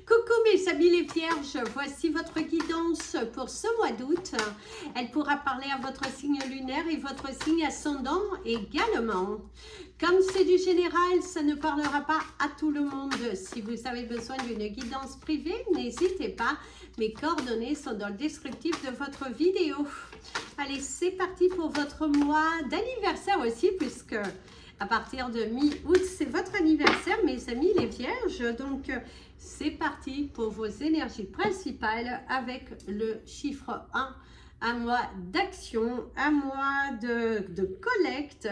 Coucou mes amis les vierges, voici votre guidance pour ce mois d'août. Elle pourra parler à votre signe lunaire et votre signe ascendant également. Comme c'est du général, ça ne parlera pas à tout le monde. Si vous avez besoin d'une guidance privée, n'hésitez pas. Mes coordonnées sont dans le descriptif de votre vidéo. Allez, c'est parti pour votre mois d'anniversaire aussi, puisque à partir de mi-août, c'est votre anniversaire, mes amis les vierges. Donc, c'est parti pour vos énergies principales avec le chiffre 1. Un mois d'action, un mois de collecte,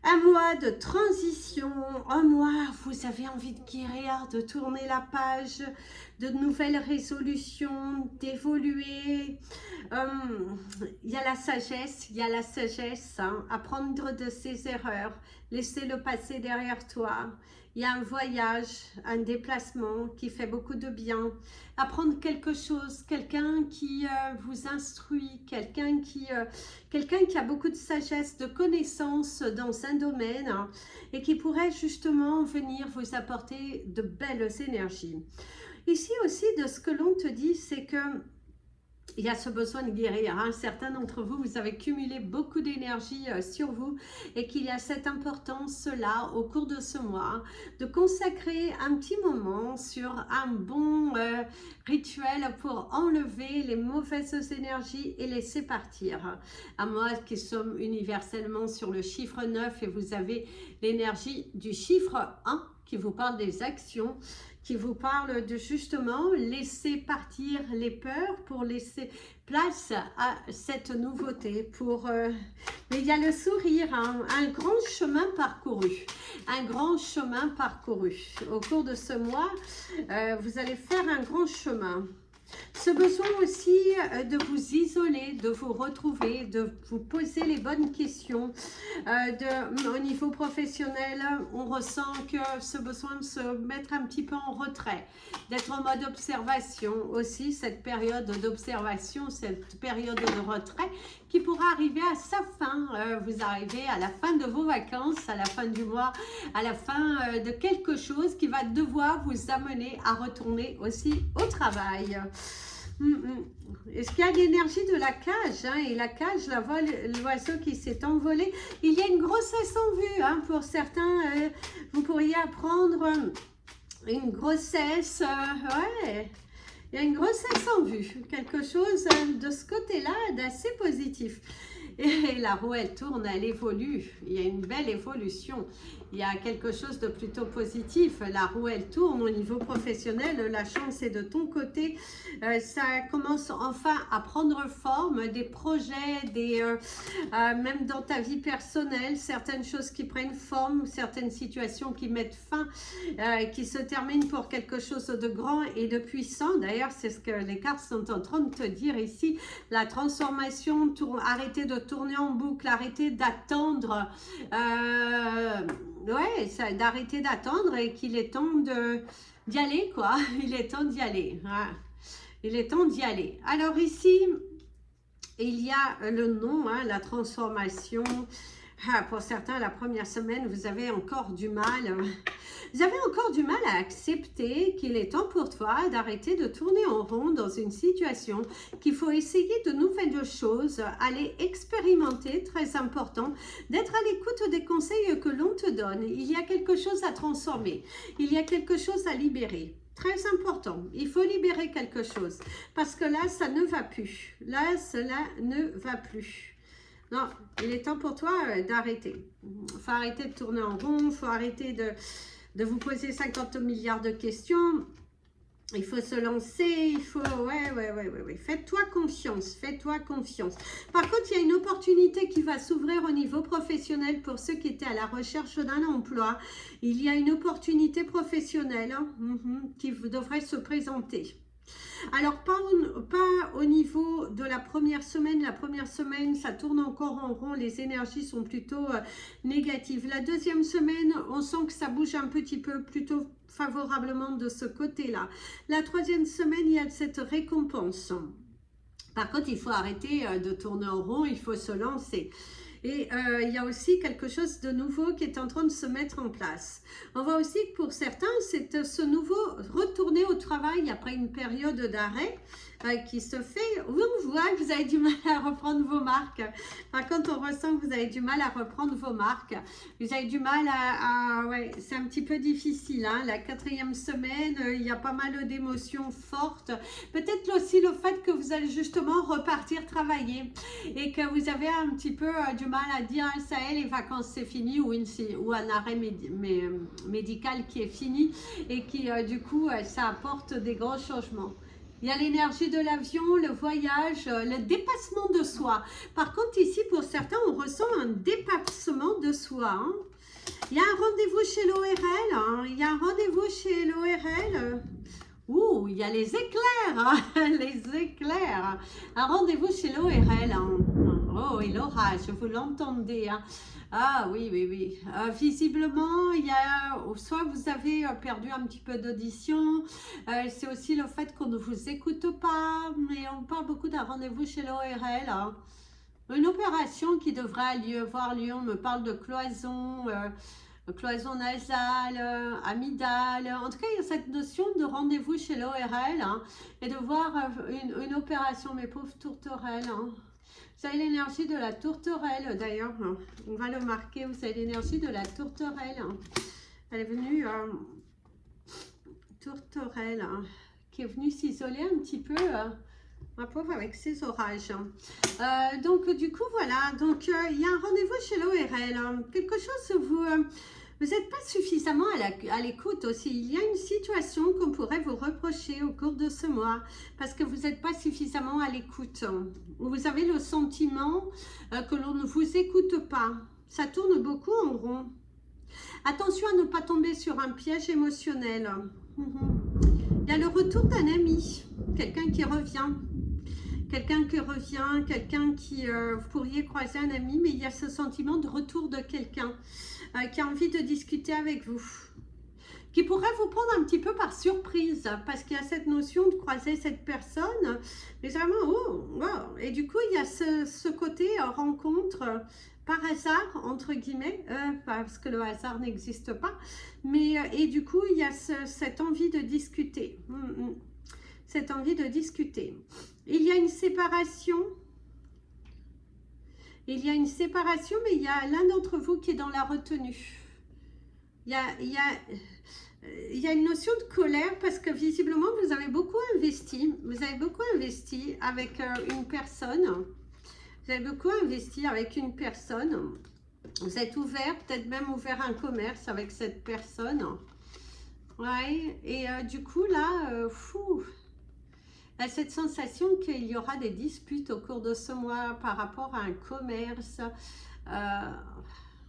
un mois de transition, un mois où vous avez envie de guérir, de tourner la page, de nouvelles résolutions, d'évoluer. Il y a la sagesse, hein, apprendre de ses erreurs, laisser le passé derrière toi. Il y a un voyage, un déplacement qui fait beaucoup de bien. Apprendre quelque chose, quelqu'un qui vous instruit, quelqu'un qui a beaucoup de sagesse, de connaissances dans un domaine, hein, et qui pourrait justement venir vous apporter de belles énergies. Ici aussi, de ce que l'on te dit, c'est que il y a ce besoin de guérir. Hein. Certains d'entre vous, vous avez cumulé beaucoup d'énergie sur vous et qu'il y a cette importance-là au cours de ce mois de consacrer un petit moment sur un bon rituel pour enlever les mauvaises énergies et laisser partir. À moi qui sommes universellement sur le chiffre 9 et vous avez l'énergie du chiffre 1 qui vous parle des actions, qui vous parle de justement laisser partir les peurs pour laisser place à cette nouveauté. Mais il y a le sourire, hein, un grand chemin parcouru. Un grand chemin parcouru. Au cours de ce mois, vous allez faire un grand chemin. Ce besoin aussi de vous isoler, de vous retrouver, de vous poser les bonnes questions. Au niveau professionnel, on ressent que ce besoin de se mettre un petit peu en retrait, d'être en mode observation aussi, cette période d'observation, cette période de retrait qui pourra arriver à sa fin. Vous arrivez à la fin de vos vacances, à la fin du mois, à la fin de quelque chose qui va devoir vous amener à retourner aussi au travail. Est-ce qu'il y a l'énergie de la cage, hein, et la cage, la voile, l'oiseau qui s'est envolé. Il y a une grossesse en vue, hein, pour certains. Vous pourriez apprendre une grossesse. Ouais, il y a une grossesse en vue. Quelque chose de ce côté-là d'assez positif. Et la roue, elle tourne, elle évolue. Il y a une belle évolution. Il y a quelque chose de plutôt positif. La roue, elle tourne au niveau professionnel. La chance est de ton côté. Ça commence enfin à prendre forme. Des projets, même dans ta vie personnelle, certaines choses qui prennent forme, certaines situations qui mettent fin, qui se terminent pour quelque chose de grand et de puissant. D'ailleurs, c'est ce que les cartes sont en train de te dire ici. La transformation, arrêtez de tourner en boucle, arrêtez d'attendre. Ouais, d'arrêter d'attendre et qu'il est temps d'y aller, quoi. Il est temps d'y aller. Ouais. Il est temps d'y aller. Alors ici, il y a le nom, hein, la transformation. Pour certains, la première semaine, vous avez encore du mal. Vous avez encore du mal à accepter qu'il est temps pour toi d'arrêter de tourner en rond dans une situation, qu'il faut essayer de nouvelles choses, aller expérimenter, très important, d'être à l'écoute des conseils que l'on te donne. Il y a quelque chose à transformer, il y a quelque chose à libérer. Très important, il faut libérer quelque chose, parce que là, ça ne va plus. Là, cela ne va plus. Non, il est temps pour toi d'arrêter. Il faut arrêter de tourner en rond, il faut arrêter de vous poser 50 milliards de questions. Il faut se lancer, il faut... Ouais. Faites-toi confiance, faites-toi confiance. Par contre, il y a une opportunité qui va s'ouvrir au niveau professionnel pour ceux qui étaient à la recherche d'un emploi. Il y a une opportunité professionnelle, hein, qui devrait se présenter. Alors, pas au niveau de la première semaine. La première semaine, ça tourne encore en rond. Les énergies sont plutôt négatives. La deuxième semaine, on sent que ça bouge un petit peu, plutôt favorablement de ce côté-là. La troisième semaine, il y a cette récompense. Par contre, il faut arrêter de tourner en rond. Il faut se lancer. Et il y a aussi quelque chose de nouveau qui est en train de se mettre en place. On voit aussi que pour certains, c'est ce nouveau retourner au travail après une période d'arrêt qui se fait. On voit que vous avez du mal à reprendre vos marques. Par contre, on ressent que vous avez du mal à reprendre vos marques. Vous avez du mal ouais, c'est un petit peu difficile. Hein. La 4e semaine, il y a pas mal d'émotions fortes. Peut-être aussi le fait que vous allez justement repartir travailler et que vous avez un petit peu du mal à dire ça y est, les vacances c'est fini ou un arrêt médical qui est fini et qui du coup ça apporte des grands changements. Il y a l'énergie de l'avion, le voyage, le dépassement de soi. Par contre, ici, pour certains, on ressent un dépassement de soi. Hein. Il y a un rendez-vous chez l'ORL. Hein. Il y a un rendez-vous chez l'ORL. Ouh, il y a les éclairs. Hein. Les éclairs. Un rendez-vous chez l'ORL. Hein. Oh, et l'orage, vous l'entendez. Hein. Ah oui, oui, oui. Visiblement, il y a, soit vous avez perdu un petit peu d'audition, c'est aussi le fait qu'on ne vous écoute pas, mais on parle beaucoup d'un rendez-vous chez l'ORL. Hein. Une opération qui devrait avoir lieu, on me parle de cloison, cloison nasale, amygdale. En tout cas, il y a cette notion de rendez-vous chez l'ORL hein, et de voir une opération, mes pauvres tourterelles. Hein. Vous avez l'énergie de la tourterelle, d'ailleurs, on va le marquer, vous avez l'énergie de la tourterelle. Elle est venue, tourterelle, qui est venue s'isoler un petit peu, ma pauvre, avec ses orages. Donc, du coup, voilà, donc il y a un rendez-vous chez l'ORL. Quelque chose, vous n'êtes pas suffisamment à l'écoute aussi. Il y a une situation qu'on pourrait vous reprocher au cours de ce mois parce que vous n'êtes pas suffisamment à l'écoute. Vous avez le sentiment que l'on ne vous écoute pas. Ça tourne beaucoup en rond. Attention à ne pas tomber sur un piège émotionnel. Il y a le retour d'un ami, quelqu'un qui revient. Quelqu'un qui revient, quelqu'un qui, vous pourriez croiser un ami, mais il y a ce sentiment de retour de quelqu'un qui a envie de discuter avec vous, qui pourrait vous prendre un petit peu par surprise, parce qu'il y a cette notion de croiser cette personne, mais vraiment, oh, wow. Et du coup, il y a ce côté rencontre par hasard, entre guillemets, parce que le hasard n'existe pas, mais, et du coup, il y a cette envie de discuter. Cette envie de discuter. Il y a une séparation. Il y a une séparation, mais il y a l'un d'entre vous qui est dans la retenue. Il y a une notion de colère parce que visiblement, vous avez beaucoup investi. Vous avez beaucoup investi avec une personne. Vous avez beaucoup investi avec une personne. Vous êtes ouvert, peut-être même ouvert un commerce avec cette personne. Ouais, et du coup, là, fou. Cette sensation qu'il y aura des disputes au cours de ce mois par rapport à un commerce.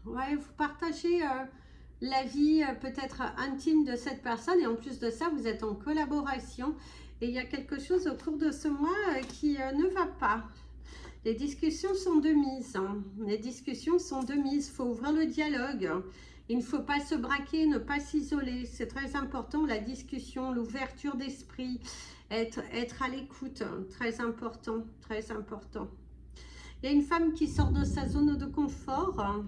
Ouais, vous partagez la vie peut-être intime de cette personne et en plus de ça, vous êtes en collaboration et il y a quelque chose au cours de ce mois qui ne va pas. Les discussions sont de mise. Hein. Les discussions sont de mise. Il faut ouvrir le dialogue. Il ne faut pas se braquer, ne pas s'isoler. C'est très important, la discussion, l'ouverture d'esprit, être à l'écoute. Très important, très important. Il y a une femme qui sort de sa zone de confort.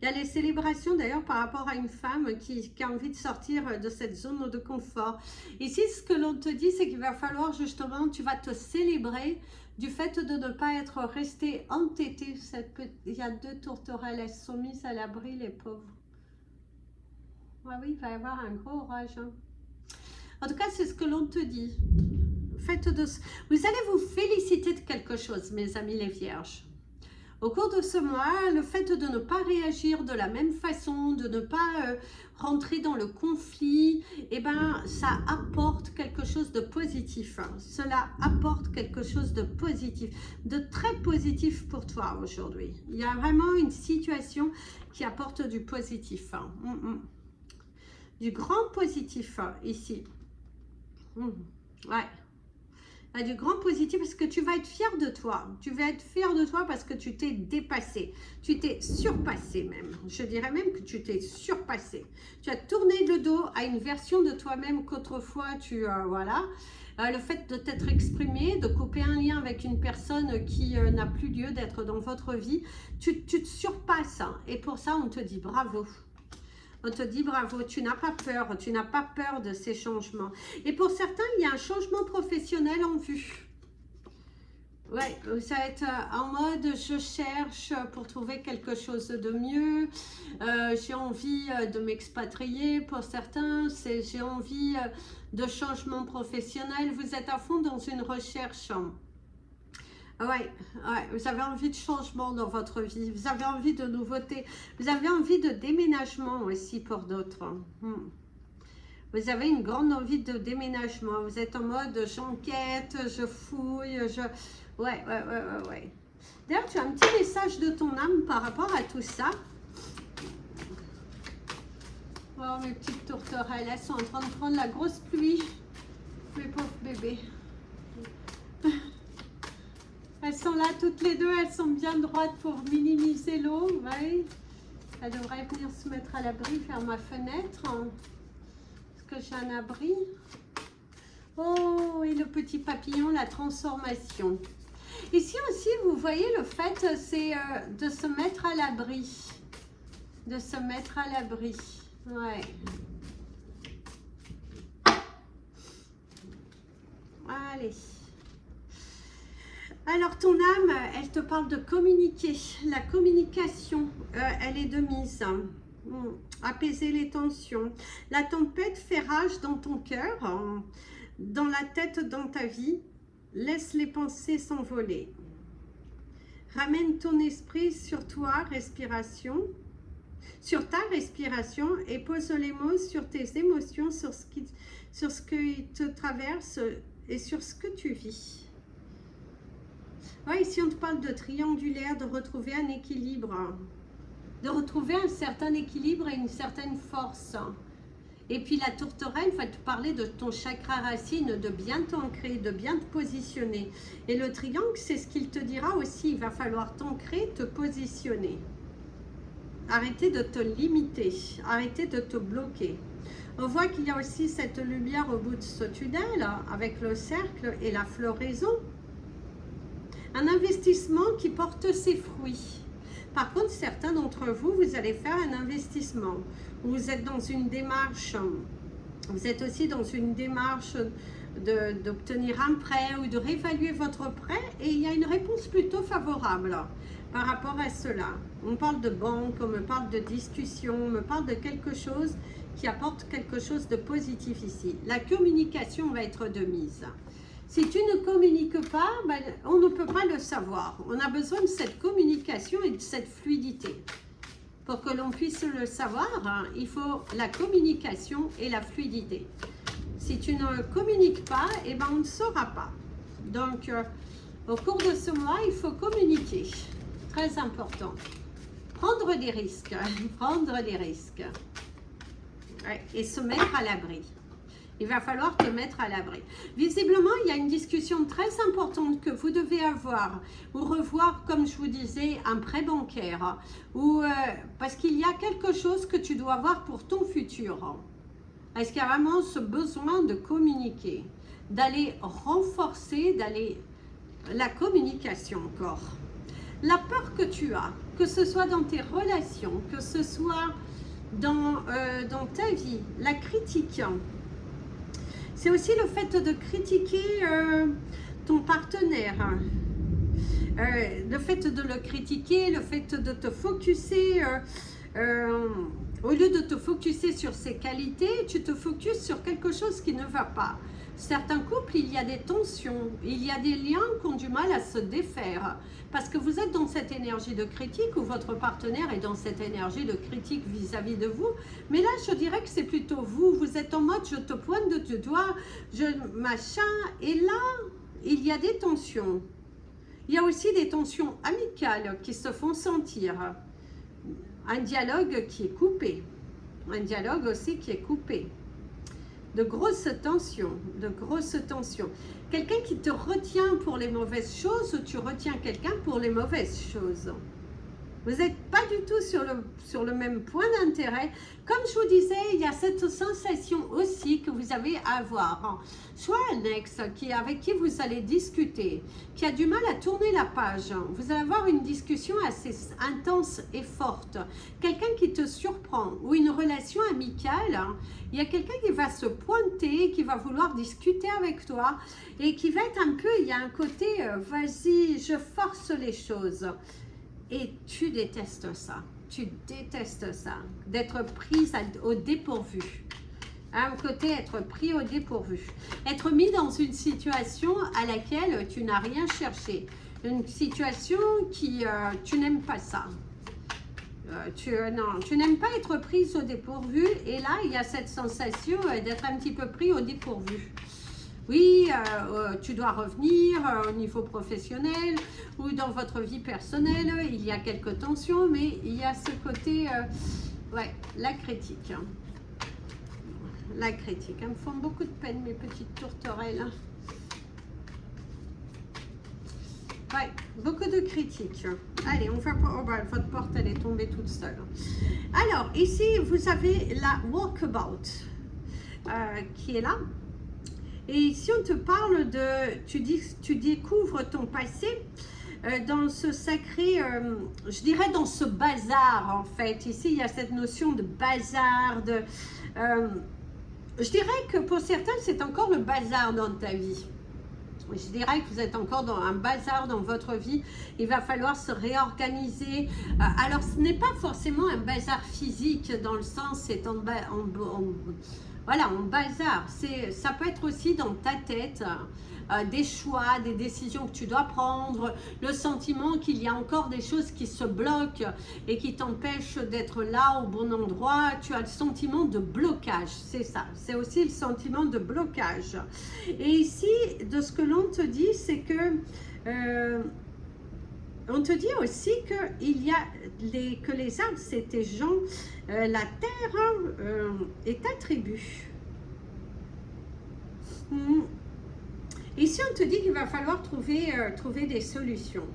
Il y a les célébrations d'ailleurs par rapport à une femme qui a envie de sortir de cette zone de confort. Ici, ce que l'on te dit, c'est qu'il va falloir justement, tu vas te célébrer du fait de ne pas être resté entêté. Il y a 2 tourterelles, elles sont mises à l'abri, les pauvres. Ouais, oui, il va y avoir un gros orage. Hein. En tout cas, c'est ce que l'on te dit. Vous allez vous féliciter de quelque chose, mes amis les vierges. Au cours de ce mois, le fait de ne pas réagir de la même façon, de ne pas rentrer dans le conflit, eh ben, ça apporte quelque chose de positif. Hein. Cela apporte quelque chose de positif, de très positif pour toi aujourd'hui. Il y a vraiment une situation qui apporte du positif. Hein. Du grand positif ici. Ouais. Du grand positif parce que tu vas être fier de toi. Tu vas être fier de toi parce que tu t'es dépassé. Tu t'es surpassé même. Je dirais même que tu t'es surpassé. Tu as tourné le dos à une version de toi-même qu'autrefois tu... voilà. Le fait de t'être exprimé, de couper un lien avec une personne qui n'a plus lieu d'être dans votre vie, tu te surpasses. Hein. Et pour ça, on te dit bravo. On te dit bravo, tu n'as pas peur de ces changements. Et pour certains, il y a un changement professionnel en vue. Ouais, ça va être en mode je cherche pour trouver quelque chose de mieux. J'ai envie de m'expatrier pour certains. J'ai envie de changement professionnel. Vous êtes à fond dans une recherche. Ouais, vous avez envie de changement dans votre vie, vous avez envie de nouveautés, vous avez envie de déménagement aussi pour d'autres. Vous avez une grande envie de déménagement, vous êtes en mode j'enquête, je fouille, Ouais. D'ailleurs, tu as un petit message de ton âme par rapport à tout ça. Oh, mes petites tourterelles, elles sont en train de prendre la grosse pluie, mes pauvres bébés. Elles sont là toutes les deux, elles sont bien droites pour minimiser l'eau. Ouais. Elles devraient venir se mettre à l'abri, faire ma fenêtre. Est-ce que j'ai un abri? Oh, et le petit papillon, la transformation. Ici aussi, vous voyez, le fait, c'est de se mettre à l'abri. De se mettre à l'abri. Ouais. Allez. Alors, ton âme, elle te parle de communiquer. La communication, elle est de mise. Apaiser les tensions. La tempête fait rage dans ton cœur, dans la tête, dans ta vie. Laisse les pensées s'envoler. Ramène ton esprit sur toi, respiration, sur ta respiration et pose les mots sur tes émotions, sur ce qui te traverse et sur ce que tu vis. Ouais, ici, on te parle de triangulaire, de retrouver un équilibre, de retrouver un certain équilibre et une certaine force. Et puis, la tourterelle va te parler de ton chakra racine, de bien t'ancrer, de bien te positionner. Et le triangle, c'est ce qu'il te dira aussi. Il va falloir t'ancrer, te positionner. Arrêtez de te limiter, arrêtez de te bloquer. On voit qu'il y a aussi cette lumière au bout de ce tunnel, avec le cercle et la floraison. Un investissement qui porte ses fruits. Par contre, certains d'entre vous, vous allez faire un investissement. Vous êtes dans une démarche, vous êtes aussi dans une démarche d'obtenir un prêt ou de réévaluer votre prêt et il y a une réponse plutôt favorable par rapport à cela. On parle de banque, on me parle de discussion, on me parle de quelque chose qui apporte quelque chose de positif ici. La communication va être de mise. Si tu ne communiques pas, ben, on ne peut pas le savoir. On a besoin de cette communication et de cette fluidité. Pour que l'on puisse le savoir, hein, il faut la communication et la fluidité. Si tu ne communiques pas, eh ben, on ne saura pas. Donc, au cours de ce mois, il faut communiquer. Très important. Prendre des risques. Prendre des risques. Ouais, et se mettre à l'abri. Il va falloir te mettre à l'abri. Visiblement, il y a une discussion très importante que vous devez avoir ou revoir, comme je vous disais, un prêt bancaire. Ou, parce qu'il y a quelque chose que tu dois avoir pour ton futur. Est-ce qu'il y a vraiment ce besoin de communiquer, d'aller renforcer, la communication encore. La peur que tu as, que ce soit dans tes relations, que ce soit dans ta vie, la critique. C'est aussi le fait de critiquer ton partenaire. Le fait de le critiquer, le fait de te focuser, au lieu de te focuser sur ses qualités, tu te focuses sur quelque chose qui ne va pas. Certains couples, il y a des tensions, il y a des liens qui ont du mal à se défaire parce que vous êtes dans cette énergie de critique ou votre partenaire est dans cette énergie de critique vis-à-vis de vous. Mais là, je dirais que c'est plutôt vous. Vous êtes en mode, je te pointe de doigt, machin. Et là, il y a des tensions. Il y a aussi des tensions amicales qui se font sentir. Un dialogue qui est coupé. Un dialogue aussi qui est coupé. de grosses tensions, de grosses tensions. Quelqu'un qui te retient pour les mauvaises choses ou tu retiens quelqu'un pour les mauvaises choses. Vous n'êtes pas du tout sur le même point d'intérêt. Comme je vous disais, il y a cette sensation aussi que vous avez à avoir. Soit un ex avec qui vous allez discuter, qui a du mal à tourner la page. Vous allez avoir une discussion assez intense et forte. Quelqu'un qui te surprend ou une relation amicale. Il y a quelqu'un qui va se pointer, qui va vouloir discuter avec toi et qui va être un peu, il y a un côté, vas-y, je force les choses. Et tu détestes ça, d'être prise au dépourvu. À un côté, être pris au dépourvu. Être mis dans une situation à laquelle tu n'as rien cherché. Une situation qui, tu n'aimes pas ça. Tu n'aimes pas être prise au dépourvu. Et là, il y a cette sensation d'être un petit peu pris au dépourvu. Oui, tu dois revenir au niveau professionnel ou dans votre vie personnelle, il y a quelques tensions, mais il y a ce côté, ouais, la critique. La critique, elles me font beaucoup de peine, mes petites tourterelles. Ouais, beaucoup de critiques. Allez, on va... Oh, bah, votre porte, elle est tombée toute seule. Alors, ici, vous avez la walkabout qui est là. Et ici, on te parle de, tu découvres ton passé dans ce sacré, je dirais dans ce bazar en fait. Ici, il y a cette notion de bazar, je dirais que pour certains, c'est encore le bazar dans ta vie. Je dirais que vous êtes encore dans un bazar dans votre vie. Il va falloir se réorganiser. Alors, ce n'est pas forcément un bazar physique dans le sens, c'est voilà, en bazar. Ça peut être aussi dans ta tête, des choix, des décisions que tu dois prendre, le sentiment qu'il y a encore des choses qui se bloquent et qui t'empêchent d'être là au bon endroit. Tu as le sentiment de blocage, c'est ça. C'est aussi le sentiment de blocage. Et ici, de ce que l'on te dit, c'est que... on te dit aussi que les arbres, c'est tes gens, la terre est ta tribu. Ici, on te dit qu'il va falloir trouver des solutions.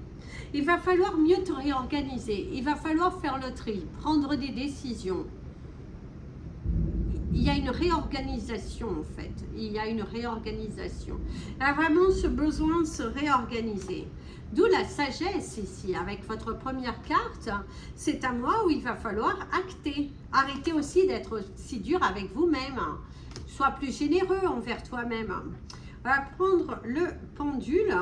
Il va falloir mieux te réorganiser. Il va falloir faire le tri, prendre des décisions. Il y a une réorganisation en fait. Il y a une réorganisation. Il y a vraiment ce besoin de se réorganiser. D'où la sagesse ici, avec votre première carte, c'est un mois où il va falloir acter. Arrêtez aussi d'être si dur avec vous-même. Sois plus généreux envers toi-même. On va prendre le pendule.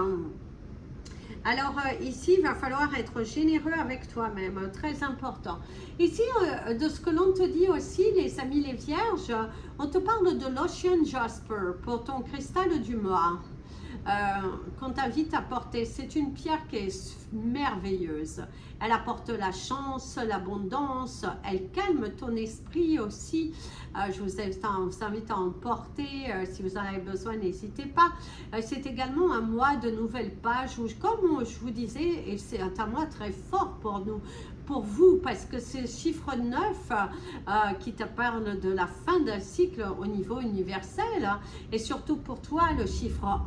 Alors ici, il va falloir être généreux avec toi-même, très important. Ici, de ce que l'on te dit aussi, les amis les vierges, on te parle de l'Ocean Jasper pour ton cristal du mois. Qu'on t'invite à porter. C'est une pierre qui est merveilleuse. Elle apporte la chance, l'abondance, elle calme ton esprit aussi. Je vous invite à en porter. Si vous en avez besoin, n'hésitez pas. C'est également un mois de nouvelles pages où, comme je vous disais, et c'est un mois très fort pour nous, pour vous, parce que c'est le chiffre 9 qui te parle de la fin d'un cycle au niveau universel, et surtout pour toi, le chiffre 1,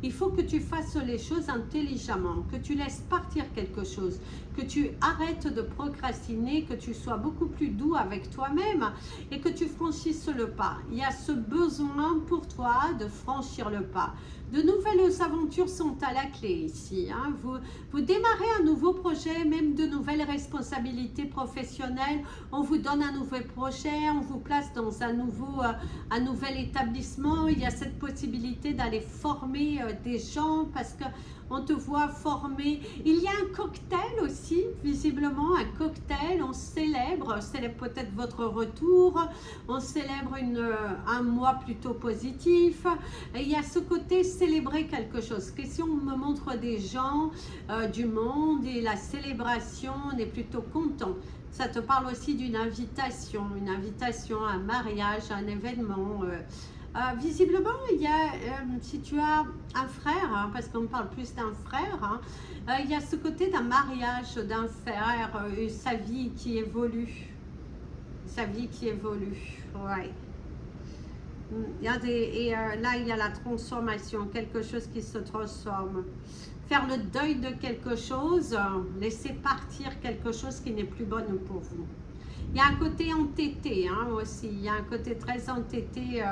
il faut que tu fasses les choses intelligemment, que tu laisses partir quelque chose, que tu arrêtes de procrastiner, que tu sois beaucoup plus doux avec toi-même et que tu franchisses le pas. Il y a ce besoin pour toi de franchir le pas. De nouvelles aventures sont à la clé ici. Hein. Vous démarrez un nouveau projet, même de nouvelles responsabilités professionnelles. On vous donne un nouveau projet, on vous place dans un nouvel établissement. Il y a cette possibilité d'aller former des gens parce que on te voit former. Il y a un cocktail aussi, visiblement un cocktail. On célèbre peut-être votre retour. On célèbre un mois plutôt positif. Et il y a ce côté célébrer quelque chose. Que si on me montre des gens du monde et la célébration, on est plutôt content. Ça te parle aussi d'une invitation, à un mariage, à un événement. Visiblement, il y a, si tu as un frère, hein, parce qu'on parle plus d'un frère, hein, il y a ce côté d'un mariage, d'un frère, sa vie qui évolue. Sa vie qui évolue, ouais. Il y a là, il y a la transformation, quelque chose qui se transforme. Faire le deuil de quelque chose, laisser partir quelque chose qui n'est plus bon pour vous. Il y a un côté entêté hein, aussi, il y a un côté très entêté.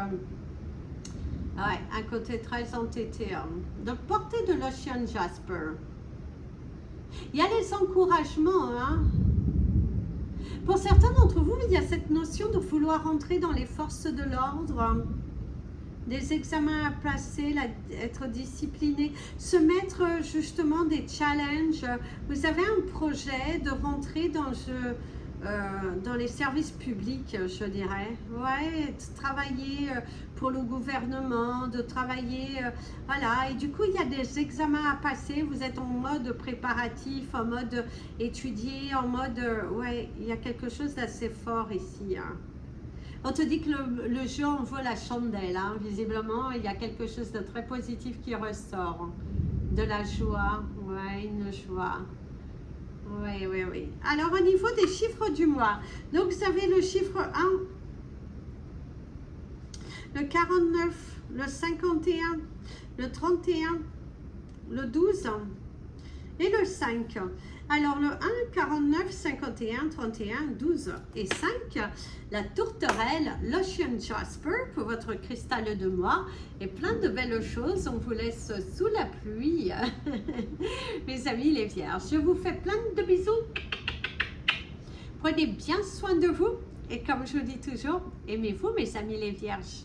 Ouais, un côté très entêté. Donc, portez de l'Ocean Jasper. Il y a les encouragements. Hein. Pour certains d'entre vous, il y a cette notion de vouloir entrer dans les forces de l'ordre. Des examens à passer, être discipliné, se mettre justement des challenges. Vous avez un projet de rentrer dans les services publics, je dirais. Ouais, de travailler pour le gouvernement, de travailler, voilà. Et du coup, il y a des examens à passer. Vous êtes en mode préparatif, en mode étudier, en mode, ouais, il y a quelque chose d'assez fort ici. Hein. On te dit que le jeu en vaut la chandelle, hein. Visiblement, il y a quelque chose de très positif qui ressort. De la joie, ouais, une joie. Oui, oui, oui. Alors, au niveau des chiffres du mois, donc vous avez le chiffre 1, le 49, le 51, le 31, le 12 et le 5. Alors, le 1, 49, 51, 31, 12 et 5, la tourterelle, l'Ocean Jasper pour votre cristal de mois et plein de belles choses. On vous laisse sous la pluie, mes amis les vierges. Je vous fais plein de bisous. Prenez bien soin de vous et comme je vous dis toujours, aimez-vous mes amis les vierges.